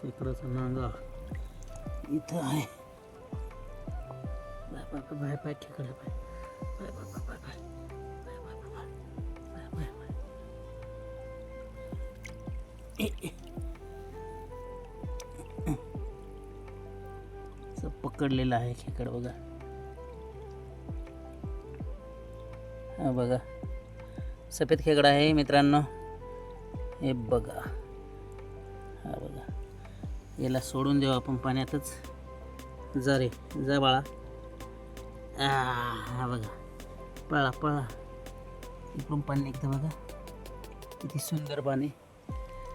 खेकडाचा नांगा इथं आहे. बाय बाय बाय बाय खेकडा bye bye bye bye bye bye bye bye bye bye. पकडलेलं आहे खेकड बघा. हा बघा सफेद खेकडा आहे मित्रांनो. हे बघा हा बघा. याला सोडून देऊ आपण पाण्यातच. जा रे जा बाळा. हा बघा पळा पळा. इकडून पाणी निघतं बघा. किती सुंदर पाणी.